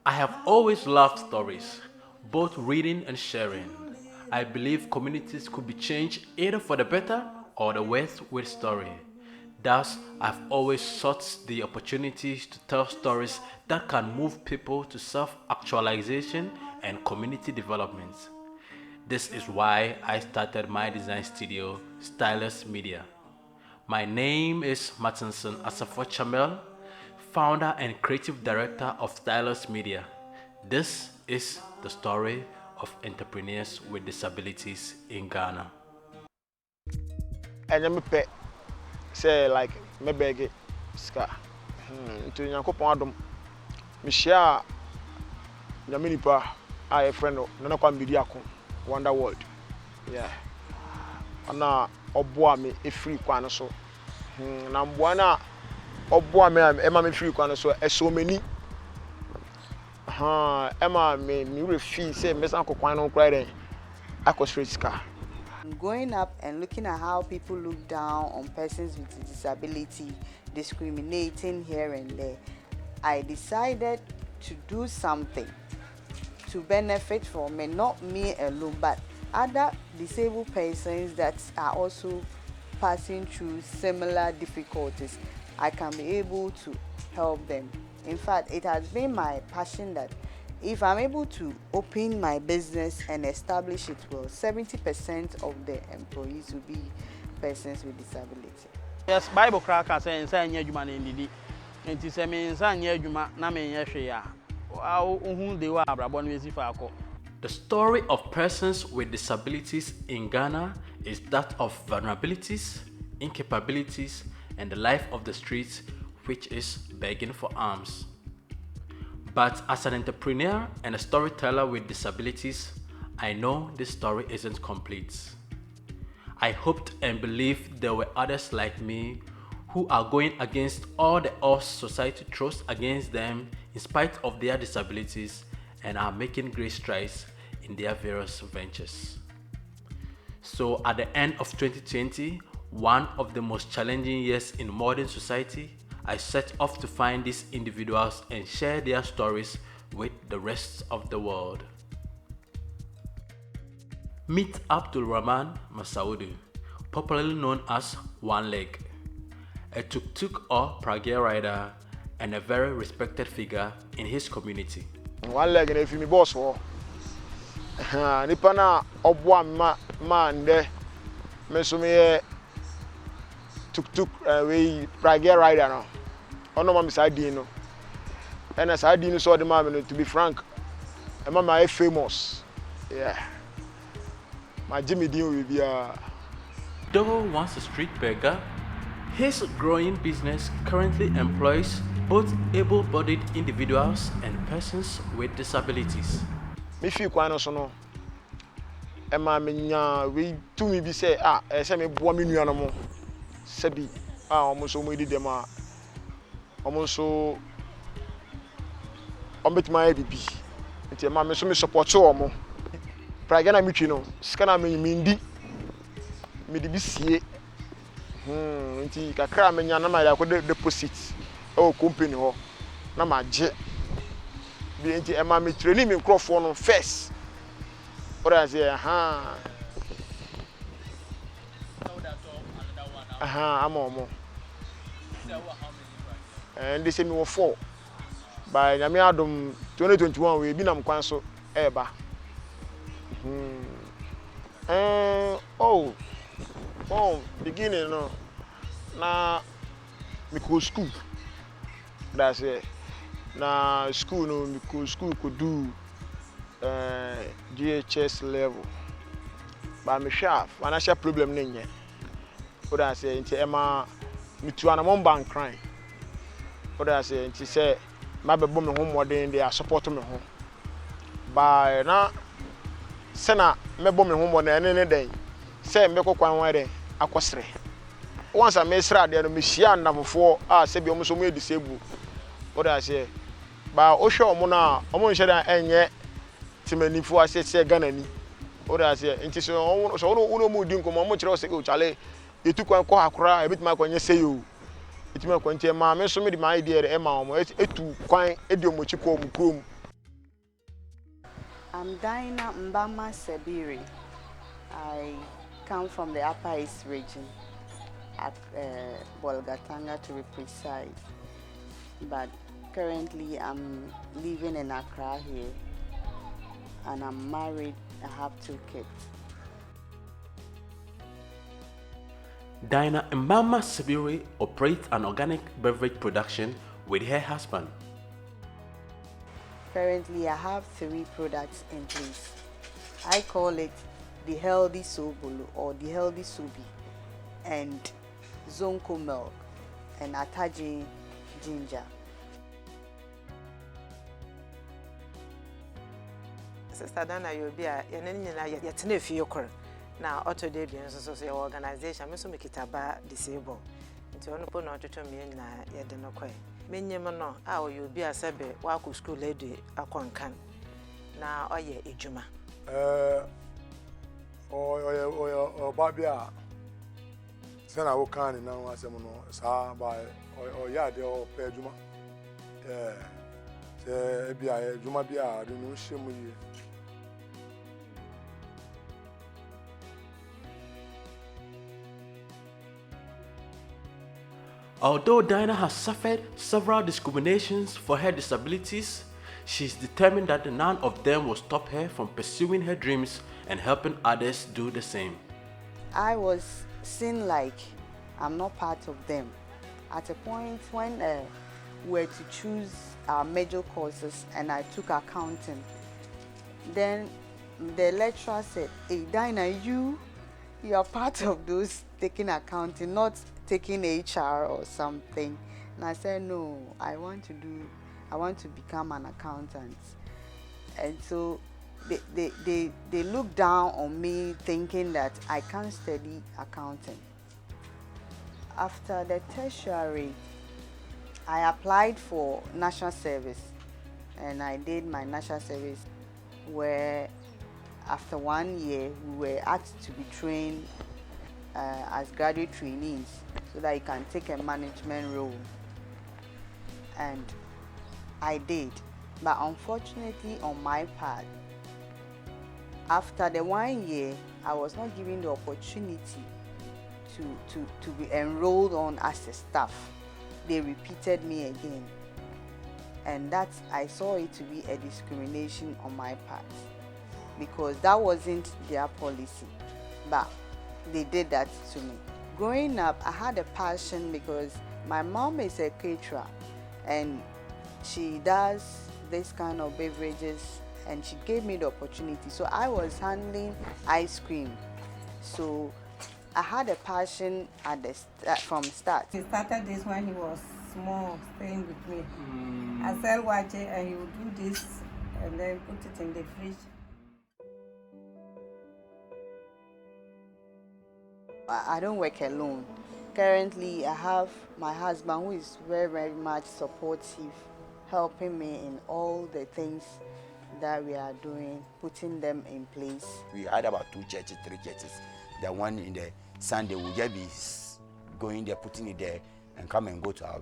I have always loved stories, both reading and sharing. I believe communities could be changed either for the better or the worse with story. Thus, I've always sought the opportunities to tell stories that can move people to self-actualization and community development. This is why I started my design studio, Stylus Media. My name is Martinson Asafo Chamel, founder and creative director of Stylus Media. This is the story of entrepreneurs with disabilities in Ghana. And me pay say like me beg ska. To Nyankopon adom. Me share nyame nipa a friend no kwa mbidi akon Wonder World. Yeah. Ana oboa me e free kwan so. Na mboa na oboa me e ma me free kwan so e so many. Emma me refuse say me san kokwan no kra den akosreska. Growing up and looking at how people look down on persons with disability, discriminating here and there, I decided to do something to benefit from me, not me alone, but other disabled persons that are also passing through similar difficulties. I can be able to help them. In fact, it has been my passion that if I'm able to open my business and establish it well, 70% of the employees will be persons with disability. Yes, Bible cracker saying, "Say, you man indeed." And to say, "Me, say, you man, na me yeshia." The story of persons with disabilities in Ghana is that of vulnerabilities, incapabilities, and the life of the streets, which is begging for alms. But as an entrepreneur and a storyteller with disabilities, I know this story isn't complete. I hoped and believed there were others like me who are going against all the odds society throws against them in spite of their disabilities and are making great strides in their various ventures. So at the end of 2020, one of the most challenging years in modern society, I set off to find these individuals and share their stories with the rest of the world. Meet Abdul Rahman Masaudu, popularly known as One Leg, a tuk-tuk or pragia rider and a very respected figure in his community. One leg and if you boss for Nipana obwa man de mesumi tuk-tuk we pragia rider no. Ono ma misadi no. And as I didn't saw the man to be frank, a mama famous. Yeah. My Jimmy Dean will be Though once a street beggar, his growing business currently employs both able-bodied individuals and persons with disabilities. Me feel quite no no. Emma menya we to me be say say me boa me nua no mo. Sabi almost so we did them almost so bet my bibi. Nti Emma me so me support so omo. Praga na mitwi no. Sika na me ndi. Me di bi sie. Nti kakra menya na ma ya ko deposit o company ho na ma je bi nti Emma me training me crofo no first. What I say I'm on. And they say me were 4 by Nyame adom 2021 we bi nam kwan so eba. Beginning no na me go school. That's it. Na school no me go school could do GHS level. But me sharp financial problem nenye. What I say into Emma me to an among bank crying. What I say into say my baby me home modern they are supporting me home. But na sena me bomb me home modern any day. Say me ko kwan wan dey akosre. Once I me sra dey no me shia ndamfo say be omo me disable. What I say ba o hwe omo na omo nhye dan enye timanifo asese Ghana ni. What I say nti so no mu di nkomo omo kire o say o chale etu kwan ko akora ebitima kwanye say o etima kwanye ma me so me di my idea e ma omo etu kwan e di omo chiko omo krom. I'm Dinah Mbama Sebiri. I come from the Upper East region at Bolgatanga to be precise. But currently I'm living in Accra here and I'm married. I have 2 kids. Dinah Mbama Sebiri operates an organic beverage production with her husband. Currently, I have 3 products in place. I call it the Healthy Sobolo or the Healthy Subi, and Zonko milk, and Ataji ginger. Sister Dana, you'll be a yet now auto debut so your organization, Miss Mikitaba disabled. Into one upon not to me na yadenoque. Menyamano, how you'll be a sebe, Waku school lady, a concan. Now, oh, ye, Ijuma. Babia. Send our can now as a mono, sa by or yard or Pejuma. Be a Juma Bia, the new shimmy. Although Dinah has suffered several discriminations for her disabilities, she is determined that none of them will stop her from pursuing her dreams and helping others do the same. I was seen like I'm not part of them. At a point when we were to choose our major courses and I took accounting, then the lecturer said, "Hey Dinah, you are part of those taking accounting, not taking HR or something." And I said, "No, I want to become an accountant." And so they look down on me thinking that I can't study accounting. After the tertiary, I applied for national service and I did my national service, where after 1 year we were asked to be trained as graduate trainees so that you can take a management role, and I did. But unfortunately on my part, after the 1 year I was not given the opportunity to be enrolled on as a staff. They repeated me again, and that I saw it to be a discrimination on my part, because that wasn't their policy, but they did that to me. Growing up, I had a passion because my mom is a caterer and she does this kind of beverages, and she gave me the opportunity. So I was handling ice cream. So I had a passion at the from start. He started this when he was small, staying with me. I sell wache and he would do this and then put it in the fridge. I don't work alone. Currently, I have my husband who is very, very much supportive, helping me in all the things that we are doing, putting them in place. We had about 2 churches, 3 churches. The one in the Sunday will just be going there, putting it there, and come and go to our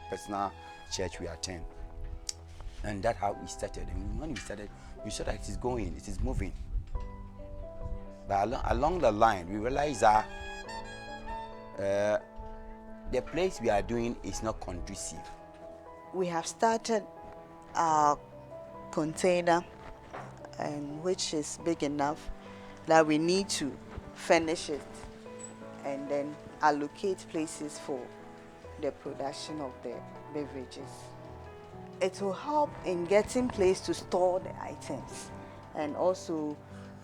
personal church we attend. And that's how we started. And when we started, we saw that it is going, it is moving. But along the line, we realized that the place we are doing is not conducive. We have started our container, and which is big enough that we need to furnish it and then allocate places for the production of the beverages. It will help in getting place to store the items, and also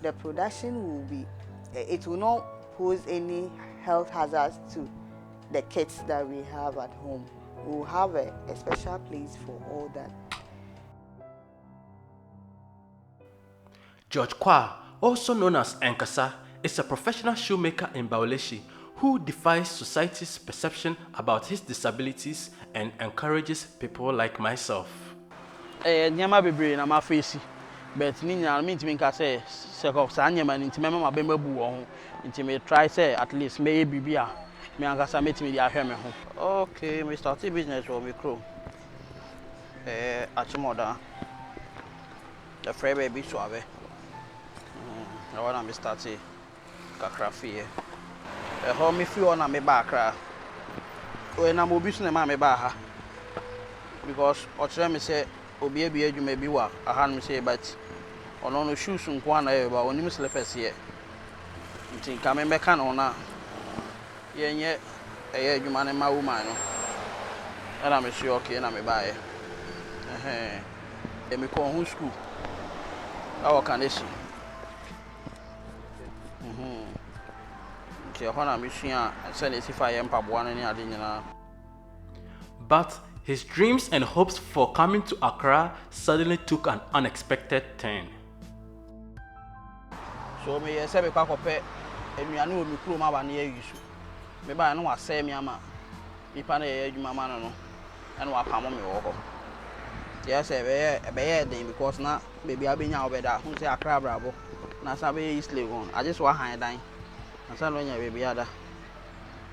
the production will be, it will not pose any health hazards to the kids that we have at home. We will have a special place for all that. George Kwa, also known as Nkasa, is a professional shoemaker in Bauleshi who defies society's perception about his disabilities and encourages people like myself. Nyama bebre na ma face, but ni nyama me ntimi nka se ko sa nyama ni ntimi ma bemba bu wo ho, ntimi try say at least me bibia me Nkasa metimi dia hwe me ho. Okay, we started business for micro. Achimoda. the free baby suave. I want to start kakra fie. How me feel na me back when I'm obese na me ba ha. Because otre me say obi e bi adwuma bi wa aha me say but ono no shoes nko na e ba onim slippers here. Nti ka me meka no na yenye eye adwuma ne ma woman no. Era me sure okay na me ba e. E me ko hu school. Awo kanesi. But his dreams and hopes for coming to Accra suddenly took an unexpected turn. So me say be kwa kope enuanu o mi kuro ma ba na yusu. Me ba na wa say me ama. Ipa na ye adwuma ma no and wa pamo me wo ho. Yes be dey because na baby abenya obeda hu say Accra brabo. Na sa be East Legon. I just wa han dan. Na sa no nya baby ada.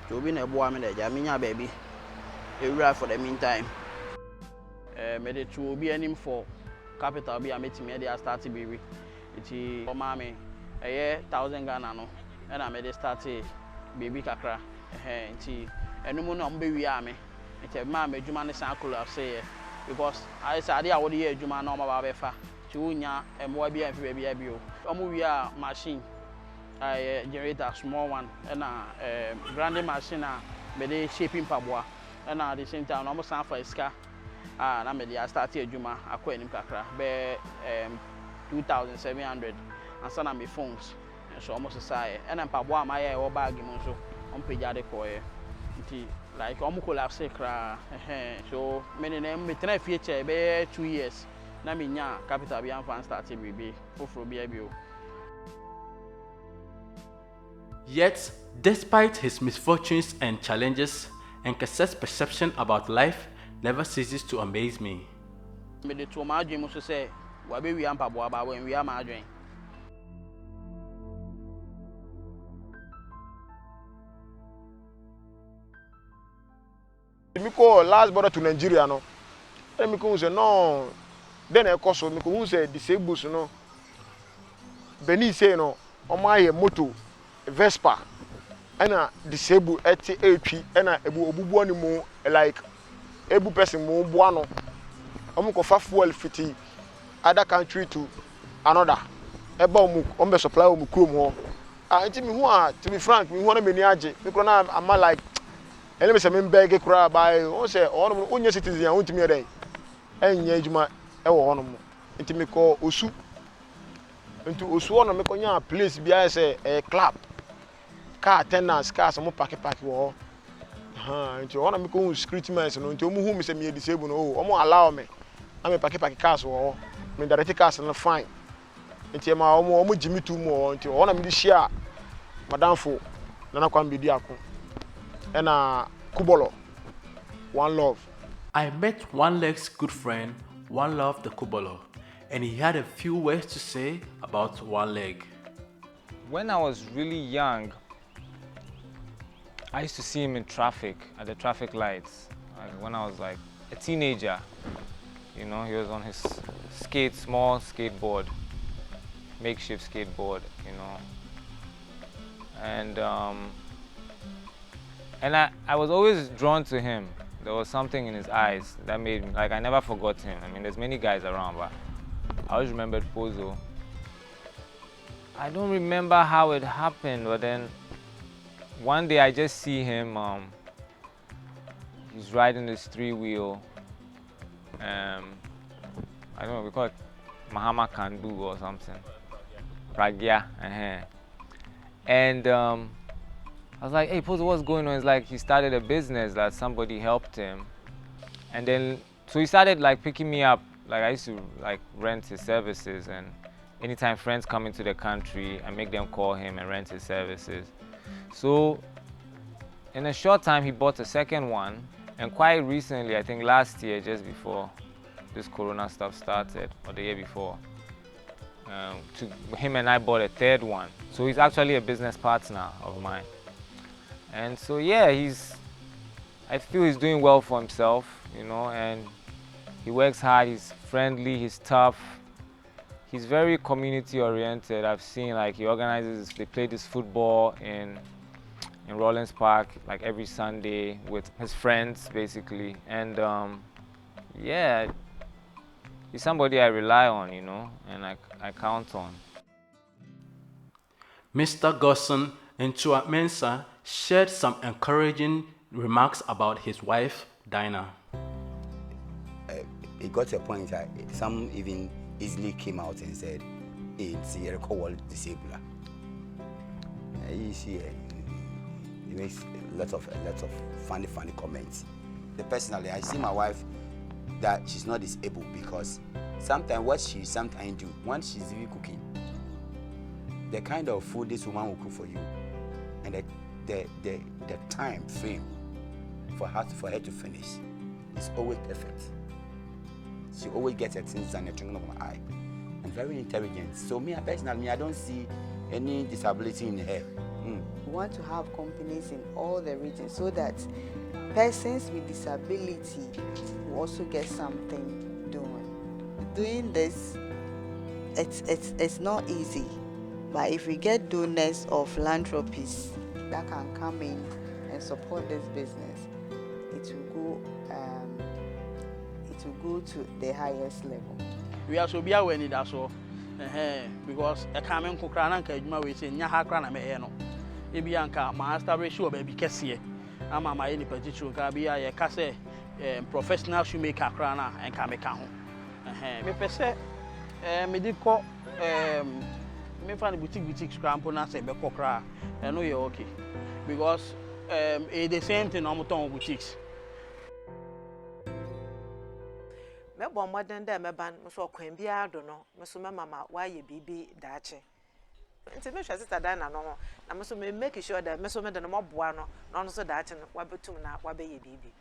To be na boa me da ja me nya baby. Ewura for the meantime. Me dey to obi anim for capital be ametimi dey start baby. Iti o ma me 1,000 Ghana no. E na me dey start baby kakra. Iti enu mu na mbe wi ame. Iti ma me adwuma ne san collapse because I say dey awodi ye adwuma na o ma ba be fa. Ti unya emwa bi anfi baby abio. Omo wi a machine generator small one and grinding machine me dey shaping paboa and at the same time almost for iska na me dey start adwuma akwa enim kakra be 2,700 and sana me phones so almost say and paboa ma ye wo bag mu so on page de ko nti like omo collapse kra so me me tena future be 2 years na me nya capital bi am fan start bibi foforo bi abio. Yet, despite his misfortunes and challenges, Nkasa's perception about life never ceases to amaze me. Me de to ma adwen mu so say wa be wi ampa bo aba when we am adwen. Me call last border to Nigeria no. Let me go say no. Then I call so me go say disabled no. Beni say no. O my moto Vespa and disabled at AP and ebu ani mo like ebu person mo boano. Omo ko fa fuel fiti other country to another. Eba omo ombe supply omo krom ho. Nti me hu to be frank me hu na me ni age. Because na am like ele me say me beg kura by o say ono onye citizen ya untimi dey. Enya adwuma e wo hono mo. Nti me ko osu. Nti osu ono me ko nya place bia say club. Car attendants cars mo park wo. Nti ono me ko security men no nti omo hu me say me disable no omo allow me. Na me park cars wo. Me direct cars no fine. Nti ma omo jimi tu mo nti ono me di share madam fo na kwa mbedi akon. And Kubolor, Wanlov. I met Wanleg's good friend, Wanlov the Kubolor, and he had a few words to say about Wanleg. When I was really young, I used to see him in traffic, at the traffic lights. When I was like a teenager, you know, he was on his small skateboard, makeshift skateboard, you know. And I was always drawn to him. There was something in his eyes that made me, like I never forgot him. I mean, there's many guys around, but I always remembered Pozo. I don't remember how it happened, but then one day I just see him, he's riding this 3-wheel, I don't know, we call it Mahama Kandu or something. Pragya. And I was like, hey, Pozo, what's going on? It's like he started a business that somebody helped him. And then, so he started like picking me up. Like I used to like rent his services, and anytime friends come into the country, I make them call him and rent his services. So in a short time, he bought a second one. And quite recently, I think last year, just before this Corona stuff started, or the year before, him and I bought a third one. So he's actually a business partner of mine. And so yeah, I feel he's doing well for himself, you know, and he works hard, he's friendly, he's tough. he's very community oriented. I've seen like he organizes, they play this football in Rollins Park like every Sunday with his friends basically, and yeah, he's somebody I rely on, you know, and I count on. Mr. Godson Entsua-Mensah shared some encouraging remarks about his wife, Dinah. It got to a point that some even easily came out and said, it's a record disabled. You see, he makes lots of funny comments. Personally, I see my wife that she's not disabled because sometimes what she sometimes do, when she's even cooking, the kind of food this woman will cook for you, and the time frame for her to finish is always perfect. She always gets her things and the twinkling of my eye, and very intelligent. So me personally, I don't see any disability in her. We want to have companies in all the regions so that persons with disability will also get something doing. Doing this, it's not easy, but if we get donors or philanthropists that can come in and support this business, it will go to the highest level. We are so be aware need that so because a common cookrana can we say Nyahakran Mayeno. Ebi anka ma establish you baby kese ama ma any particular ka bia ye ka say professional shoemaker krana and ka meka ho me pese me di ko me fa boutique scrampo na say be kokra no ye okay because the same thing on ton boutiques. Me bo modern da me ban so kwan bia do no me so mama wa ye bibi daache nti me hwe sister Dinah no na me so me make sure that me so me de no moboa no no so daache no wa betum na wa be ye bibi